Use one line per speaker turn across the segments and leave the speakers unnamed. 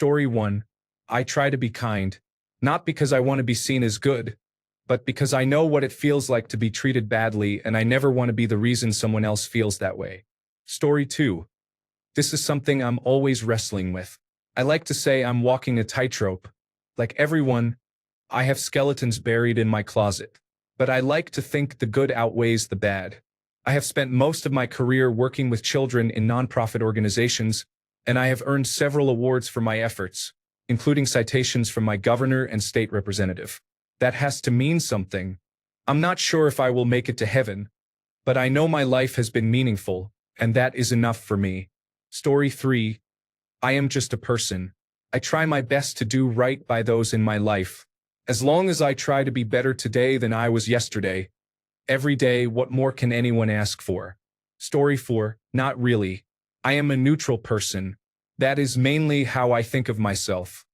Story 1. I try to be kind, not because I want to be seen as good, but because I know what it feels like to be treated badly and I never want to be the reason someone else feels that way. Story 2. This is something I'm always wrestling with. I like to say I'm walking a tightrope. Like everyone, I have skeletons buried in my closet. But I like to think the good outweighs the bad. I have spent most of my career working with children in nonprofit organizations, and I have earned several awards for my efforts, including citations from my governor and state representative. That has to mean something. I'm not sure if I will make it to heaven, but I know my life has been meaningful, and that is enough for me. Story 3. I am just a person. I try my best to do right by those in my life. As long as I try to be better today than I was yesterday, every day, what more can anyone ask for? Story 4. Not really. I am a neutral person. That is mainly how I think of myself.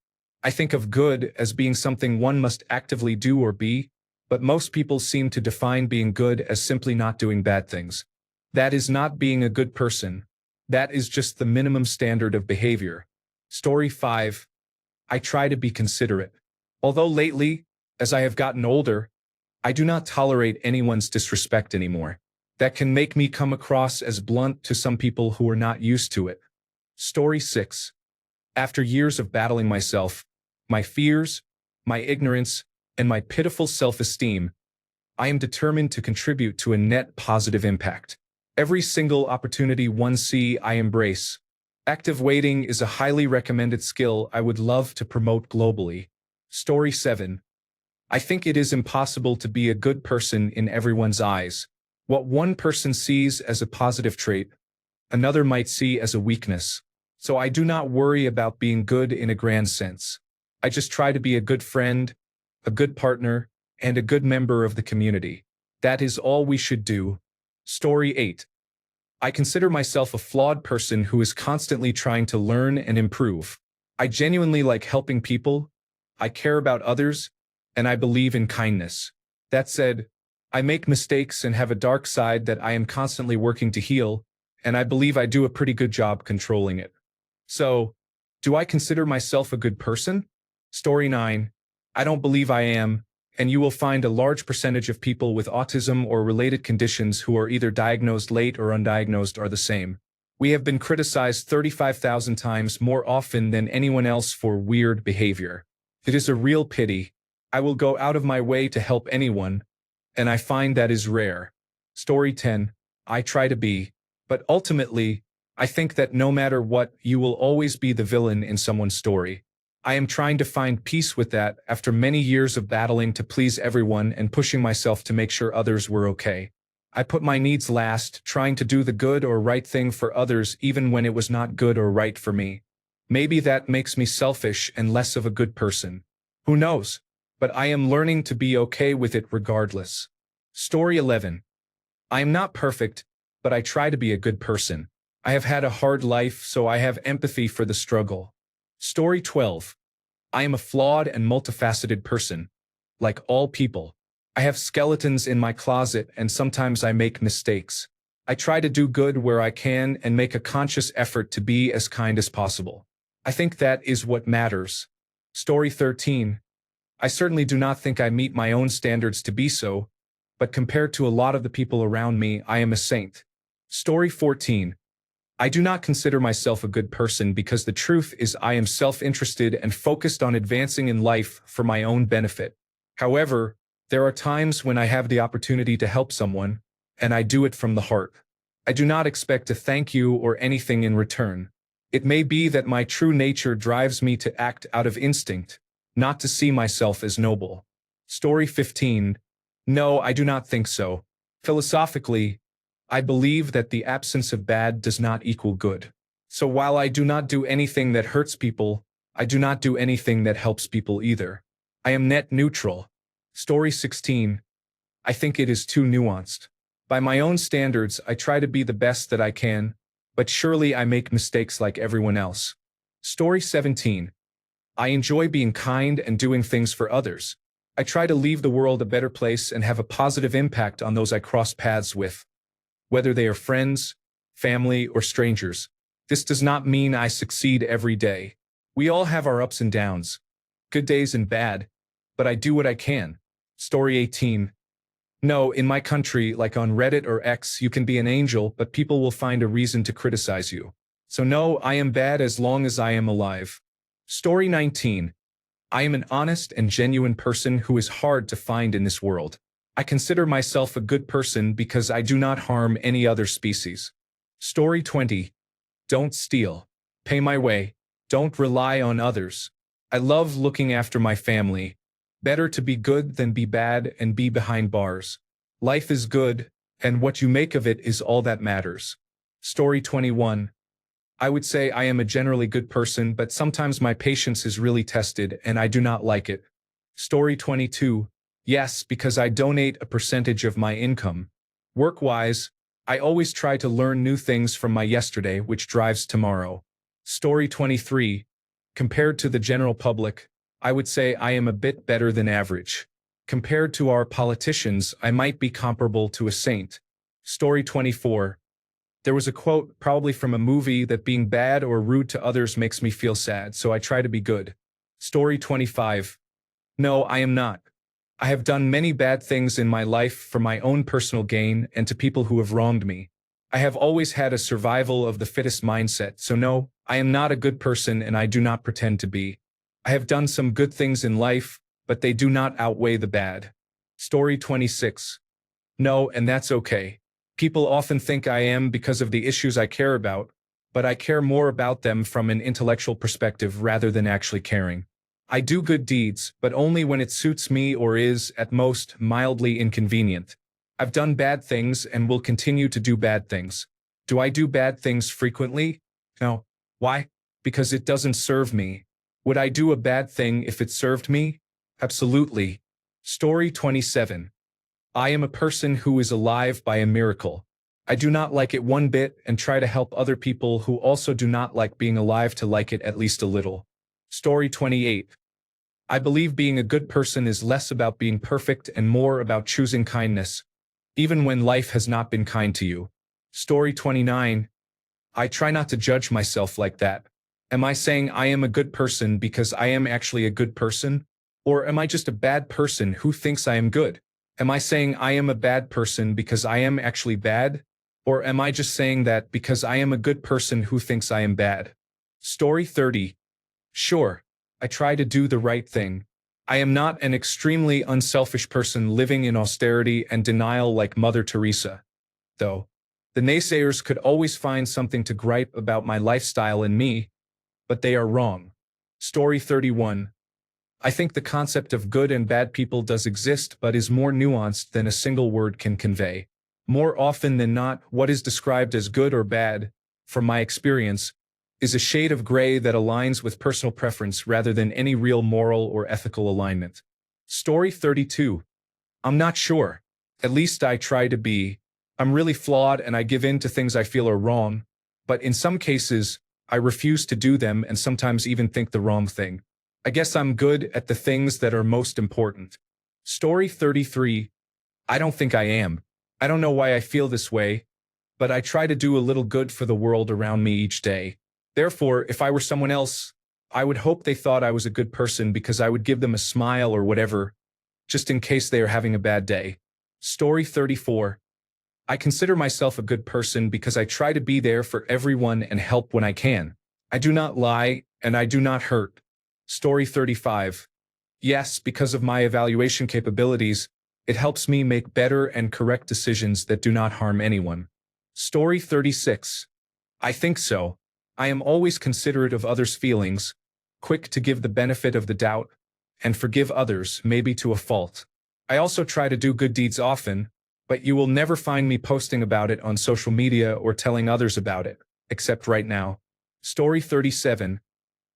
I think of good as being something one must actively do or be, but most people seem to define being good as simply not doing bad things. That is not being a good person. That is just the minimum standard of behavior. Story 5. I try to be considerate. Although lately, as I have gotten older, I do not tolerate anyone's disrespect anymore. That can make me come across as blunt to some people who are not used to it. Story 6. After years of battling myself, my fears, my ignorance, and my pitiful self-esteem, I am determined to contribute to a net positive impact. Every single opportunity one see, I embrace. Active waiting is a highly recommended skill I would love to promote globally. Story 7. I think it is impossible to be a good person in everyone's eyes. What one person sees as a positive trait, another might see as a weakness. So I do not worry about being good in a grand sense. I just try to be a good friend, a good partner, and a good member of the community. That is all we should do. Story 8. I consider myself a flawed person who is constantly trying to learn and improve. I genuinely like helping people, I care about others, and I believe in kindness. That said, I make mistakes and have a dark side that I am constantly working to heal, and I believe I do a pretty good job controlling it. So, do I consider myself a good person? Story 9. I don't believe I am, and you will find a large percentage of people with autism or related conditions who are either diagnosed late or undiagnosed are the same. We have been criticized 35,000 times more often than anyone else for weird behavior. It is a real pity. I will go out of my way to help anyone, and I find that is rare. Story 10. I try to be, but ultimately, I think that no matter what, you will always be the villain in someone's story. I am trying to find peace with that after many years of battling to please everyone and pushing myself to make sure others were okay. I put my needs last, trying to do the good or right thing for others even when it was not good or right for me. Maybe that makes me selfish and less of a good person. Who knows? But I am learning to be okay with it regardless. Story 11. I am not perfect, but I try to be a good person. I have had a hard life, so I have empathy for the struggle. Story 12. I am a flawed and multifaceted person. Like all people, I have skeletons in my closet and sometimes I make mistakes. I try to do good where I can and make a conscious effort to be as kind as possible. I think that is what matters. Story 13. I certainly do not think I meet my own standards to be so, but compared to a lot of the people around me, I am a saint. Story 14. I do not consider myself a good person because the truth is I am self-interested and focused on advancing in life for my own benefit. However, there are times when I have the opportunity to help someone, and I do it from the heart. I do not expect a thank you or anything in return. It may be that my true nature drives me to act out of instinct, not to see myself as noble. Story 15. No, I do not think so. Philosophically, I believe that the absence of bad does not equal good. So while I do not do anything that hurts people, I do not do anything that helps people either. I am net neutral. Story 16. I think it is too nuanced. By my own standards, I try to be the best that I can, but surely I make mistakes like everyone else. Story 17. I enjoy being kind and doing things for others. I try to leave the world a better place and have a positive impact on those I cross paths with, whether they are friends, family, or strangers. This does not mean I succeed every day, We all have our ups and downs, good days and bad, but I do what I can. Story 18. No, in my country, like on Reddit or X, you can be an angel, but people will find a reason to criticize you. So no, I am bad as long as I am alive. Story 19. I am an honest and genuine person who is hard to find in this world. I consider myself a good person because I do not harm any other species. Story 20. Don't steal. Pay my way. Don't rely on others. I love looking after my family. Better to be good than be bad and be behind bars. Life is good, and what you make of it is all that matters. Story 21. I would say I am a generally good person, but sometimes my patience is really tested, and I do not like it. Story 22. Yes, because I donate a percentage of my income. Work-wise, I always try to learn new things from my yesterday, which drives tomorrow. Story 23. Compared to the general public, I would say I am a bit better than average. Compared to our politicians, I might be comparable to a saint. Story 24. There was a quote, probably from a movie, that being bad or rude to others makes me feel sad, so I try to be good. Story 25. No, I am not. I have done many bad things in my life for my own personal gain and to people who have wronged me. I have always had a survival of the fittest mindset, so no, I am not a good person and I do not pretend to be. I have done some good things in life, but they do not outweigh the bad. Story 26. No, and that's okay. People often think I am because of the issues I care about, but I care more about them from an intellectual perspective rather than actually caring. I do good deeds, but only when it suits me or is, at most, mildly inconvenient. I've done bad things and will continue to do bad things. Do I do bad things frequently? No. Why? Because it doesn't serve me. Would I do a bad thing if it served me? Absolutely. Story 27. I am a person who is alive by a miracle. I do not like it one bit and try to help other people who also do not like being alive to like it at least a little. Story 28. I believe being a good person is less about being perfect and more about choosing kindness, even when life has not been kind to you. Story 29. I try not to judge myself like that. Am I saying I am a good person because I am actually a good person? Or am I just a bad person who thinks I am good? Am I saying I am a bad person because I am actually bad? Or am I just saying that because I am a good person who thinks I am bad? Story 30. Sure, I try to do the right thing. I am not an extremely unselfish person living in austerity and denial like Mother Teresa. Though, the naysayers could always find something to gripe about my lifestyle and me, but they are wrong. Story 31. I think the concept of good and bad people does exist but is more nuanced than a single word can convey. More often than not, what is described as good or bad, from my experience, is a shade of gray that aligns with personal preference rather than any real moral or ethical alignment. Story 32. I'm not sure. At least I try to be. I'm really flawed and I give in to things I feel are wrong, but in some cases, I refuse to do them and sometimes even think the wrong thing. I guess I'm good at the things that are most important. Story 33. I don't think I am. I don't know why I feel this way, but I try to do a little good for the world around me each day. Therefore, if I were someone else, I would hope they thought I was a good person because I would give them a smile or whatever, just in case they are having a bad day. Story 34. I consider myself a good person because I try to be there for everyone and help when I can. I do not lie, and I do not hurt. Story 35. Yes, because of my evaluation capabilities, it helps me make better and correct decisions that do not harm anyone. Story 36. I think so. I am always considerate of others' feelings, quick to give the benefit of the doubt, and forgive others, maybe to a fault. I also try to do good deeds often, but you will never find me posting about it on social media or telling others about it, except right now. Story 37.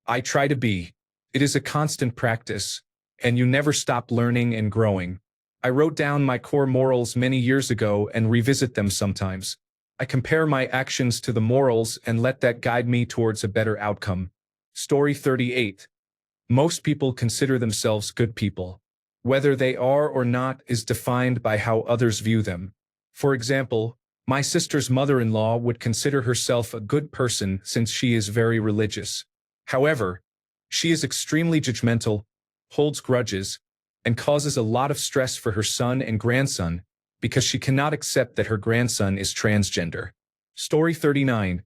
I try to be. It is a constant practice, and you never stop learning and growing. I wrote down my core morals many years ago and revisit them sometimes. I compare my actions to the morals and let that guide me towards a better outcome. Story 38. Most people consider themselves good people. Whether they are or not is defined by how others view them. For example, my sister's mother-in-law would consider herself a good person since she is very religious. However, She is extremely judgmental, holds grudges, and causes a lot of stress for her son and grandson because she cannot accept that her grandson is transgender. Story 39.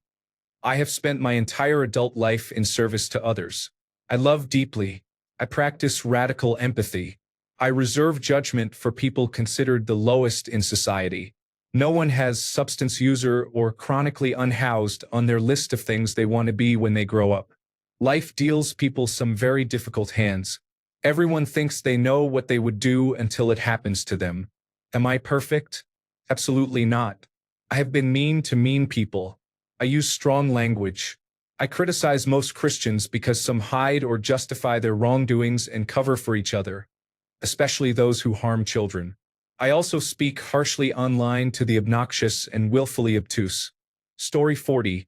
I have spent my entire adult life in service to others. I love deeply. I practice radical empathy. I reserve judgment for people considered the lowest in society. No one has substance user or chronically unhoused on their list of things they want to be when they grow up. Life deals people some very difficult hands. Everyone thinks they know what they would do until it happens to them. Am I perfect? Absolutely not. I have been mean to mean people. I use strong language. I criticize most Christians because some hide or justify their wrongdoings and cover for each other, especially those who harm children. I also speak harshly online to the obnoxious and willfully obtuse. Story 40.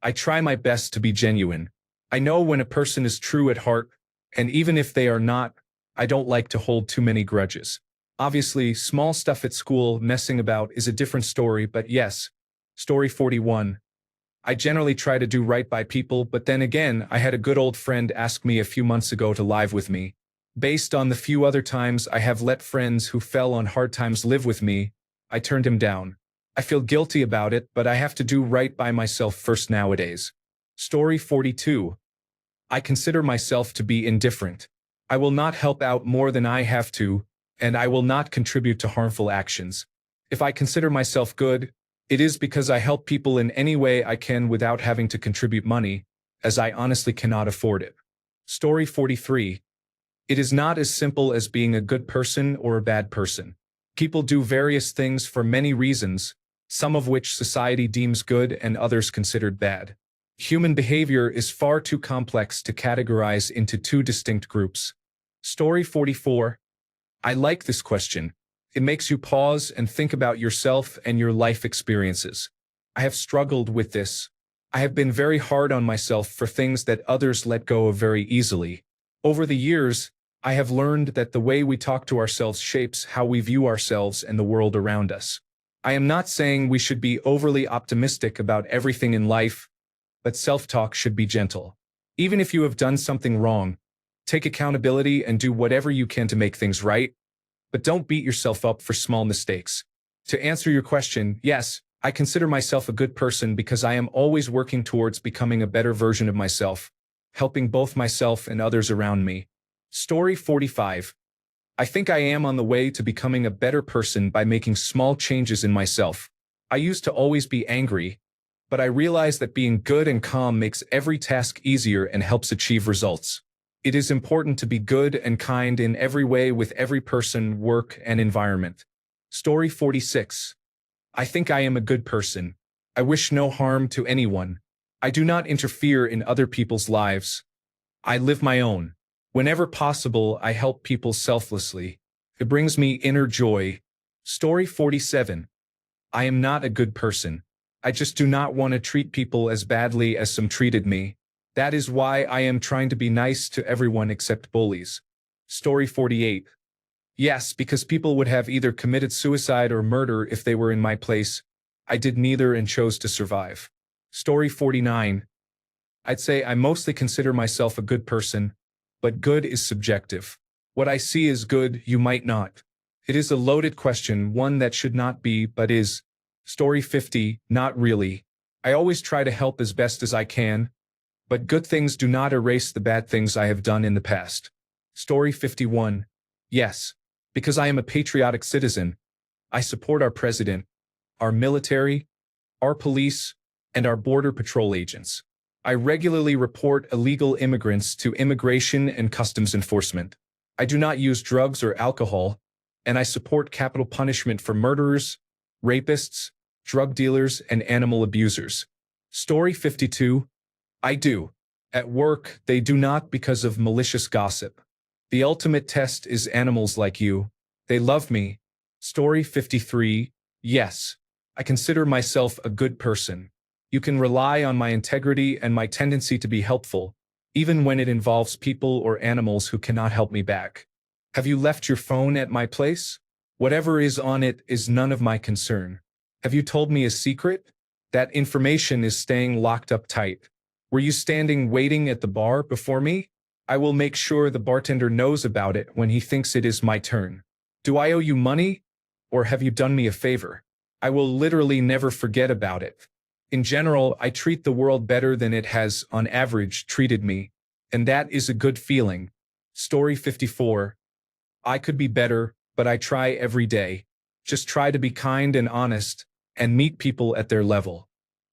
I try my best to be genuine. I know when a person is true at heart, and even if they are not, I don't like to hold too many grudges. Obviously, small stuff at school messing about is a different story, but yes. Story 41. I generally try to do right by people, but then again, I had a good old friend ask me a few months ago to live with me. Based on the few other times I have let friends who fell on hard times live with me, I turned him down. I feel guilty about it, but I have to do right by myself first nowadays. Story 42. I consider myself to be indifferent. I will not help out more than I have to, and I will not contribute to harmful actions. If I consider myself good, it is because I help people in any way I can without having to contribute money, as I honestly cannot afford it. Story 43. It is not as simple as being a good person or a bad person. People do various things for many reasons, some of which society deems good and others considered bad. Human behavior is far too complex to categorize into two distinct groups. Story 44. I like this question. It makes you pause and think about yourself and your life experiences. I have struggled with this. I have been very hard on myself for things that others let go of very easily. Over the years, I have learned that the way we talk to ourselves shapes how we view ourselves and the world around us. I am not saying we should be overly optimistic about everything in life, but self-talk should be gentle. Even if you have done something wrong, take accountability and do whatever you can to make things right, but don't beat yourself up for small mistakes. To answer your question, yes, I consider myself a good person because I am always working towards becoming a better version of myself, helping both myself and others around me. Story 45. I think I am on the way to becoming a better person by making small changes in myself. I used to always be angry, but I realize that being good and calm makes every task easier and helps achieve results. It is important to be good and kind in every way with every person, work, and environment. Story 46. I think I am a good person. I wish no harm to anyone. I do not interfere in other people's lives. I live my own. Whenever possible, I help people selflessly. It brings me inner joy. Story 47. I am not a good person. I just do not want to treat people as badly as some treated me. That is why I am trying to be nice to everyone except bullies. Story 48. Yes, because people would have either committed suicide or murder if they were in my place. I did neither and chose to survive. Story 49. I'd say I mostly consider myself a good person, but good is subjective. What I see as good, you might not. It is a loaded question, one that should not be, but is. Story 50. Not really. I always try to help as best as I can, but good things do not erase the bad things I have done in the past. Story 51. Yes, because I am a patriotic citizen. I support our president, our military, our police, and our border patrol agents. I regularly report illegal immigrants to Immigration and Customs Enforcement. I do not use drugs or alcohol, and I support capital punishment for murderers, rapists, drug dealers, and animal abusers. Story 52. I do. At work, they do not because of malicious gossip. The ultimate test is animals like you. They love me. Story 53. Yes. I consider myself a good person. You can rely on my integrity and my tendency to be helpful, even when it involves people or animals who cannot help me back. Have you left your phone at my place? Whatever is on it is none of my concern. Have you told me a secret? That information is staying locked up tight. Were you standing waiting at the bar before me? I will make sure the bartender knows about it when he thinks it is my turn. Do I owe you money? Or have you done me a favor? I will literally never forget about it. In general, I treat the world better than it has, on average, treated me. And that is a good feeling. Story 54. I could be better, but I try every day. Just try to be kind and honest, and meet people at their level.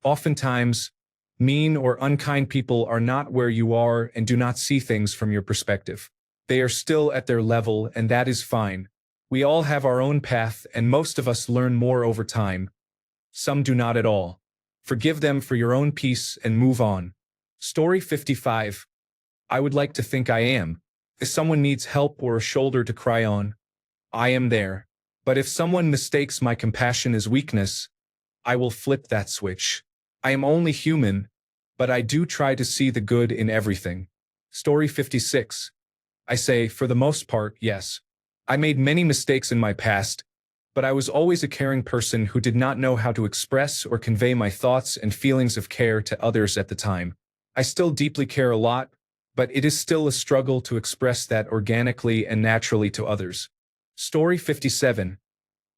Oftentimes, mean or unkind people are not where you are and do not see things from your perspective. They are still at their level, and that is fine. We all have our own path, and most of us learn more over time. Some do not at all. Forgive them for your own peace and move on. Story 55. I would like to think I am. If someone needs help or a shoulder to cry on, I am there. But if someone mistakes my compassion as weakness, I will flip that switch. I am only human, but I do try to see the good in everything. Story 56. I say, for the most part, yes. I made many mistakes in my past, but I was always a caring person who did not know how to express or convey my thoughts and feelings of care to others at the time. I still deeply care a lot, but it is still a struggle to express that organically and naturally to others. Story 57.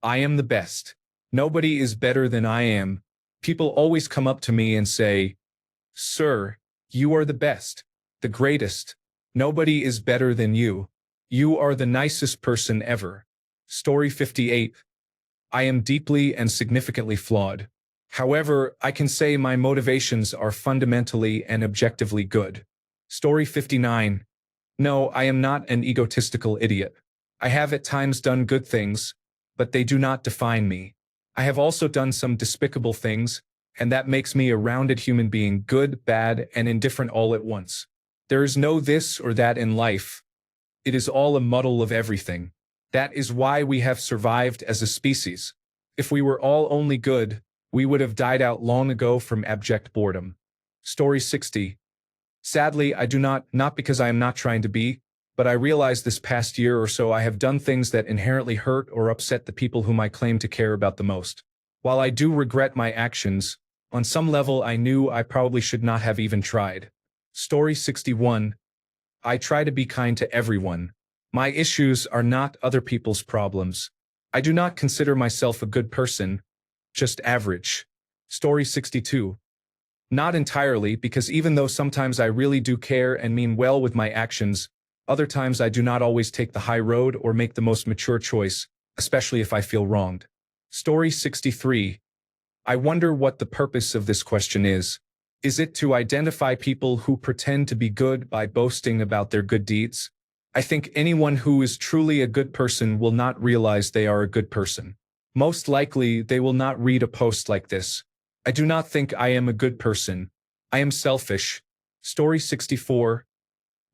I am the best. Nobody is better than I am. People always come up to me and say, "Sir, you are the best, the greatest. Nobody is better than you. You are the nicest person ever." Story 58. I am deeply and significantly flawed. However, I can say my motivations are fundamentally and objectively good. Story 59. No, I am not an egotistical idiot. I have at times done good things, but they do not define me. I have also done some despicable things, and that makes me a rounded human being, good, bad, and indifferent all at once. There is no this or that in life. It is all a muddle of everything. That is why we have survived as a species. If we were all only good, we would have died out long ago from abject boredom. Story 60. Sadly, I do not because I am not trying to be, but I realize this past year or so I have done things that inherently hurt or upset the people whom I claim to care about the most. While I do regret my actions, on some level I knew I probably should not have even tried. Story 61. I try to be kind to everyone. My issues are not other people's problems. I do not consider myself a good person, just average. Story 62. Not entirely, because even though sometimes I really do care and mean well with my actions, other times I do not always take the high road or make the most mature choice, especially if I feel wronged. Story 63. I wonder what the purpose of this question is. Is it to identify people who pretend to be good by boasting about their good deeds? I think anyone who is truly a good person will not realize they are a good person. Most likely, they will not read a post like this. I do not think I am a good person. I am selfish. Story 64.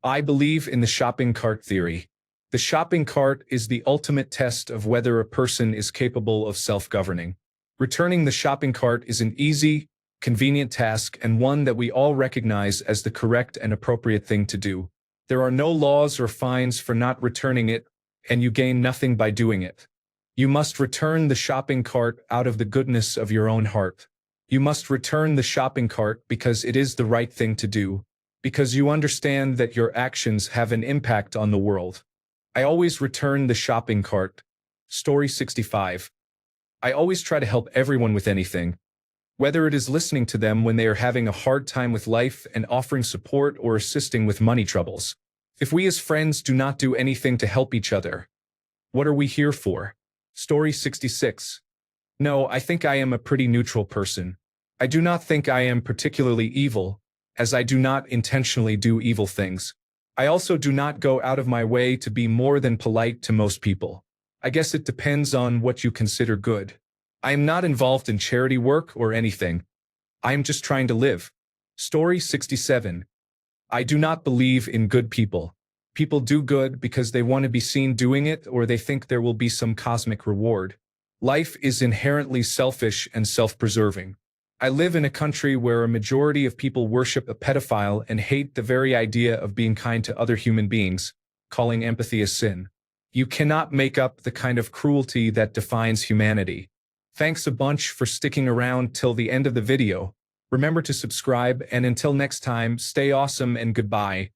I believe in the shopping cart theory. The shopping cart is the ultimate test of whether a person is capable of self-governing. Returning the shopping cart is an easy, convenient task and one that we all recognize as the correct and appropriate thing to do. There are no laws or fines for not returning it, and you gain nothing by doing it. You must return the shopping cart out of the goodness of your own heart. You must return the shopping cart because it is the right thing to do, because you understand that your actions have an impact on the world. I always return the shopping cart. Story 65. I always try to help everyone with anything, whether it is listening to them when they are having a hard time with life and offering support or assisting with money troubles. If we as friends do not do anything to help each other, what are we here for? Story 66. No, I think I am a pretty neutral person. I do not think I am particularly evil, as I do not intentionally do evil things. I also do not go out of my way to be more than polite to most people. I guess it depends on what you consider good. I am not involved in charity work or anything. I am just trying to live. Story 67. I do not believe in good people. People do good because they want to be seen doing it or they think there will be some cosmic reward. Life is inherently selfish and self-preserving. I live in a country where a majority of people worship a pedophile and hate the very idea of being kind to other human beings, calling empathy a sin. You cannot make up the kind of cruelty that defines humanity. Thanks a bunch for sticking around till the end of the video. Remember to subscribe, and until next time, stay awesome and goodbye.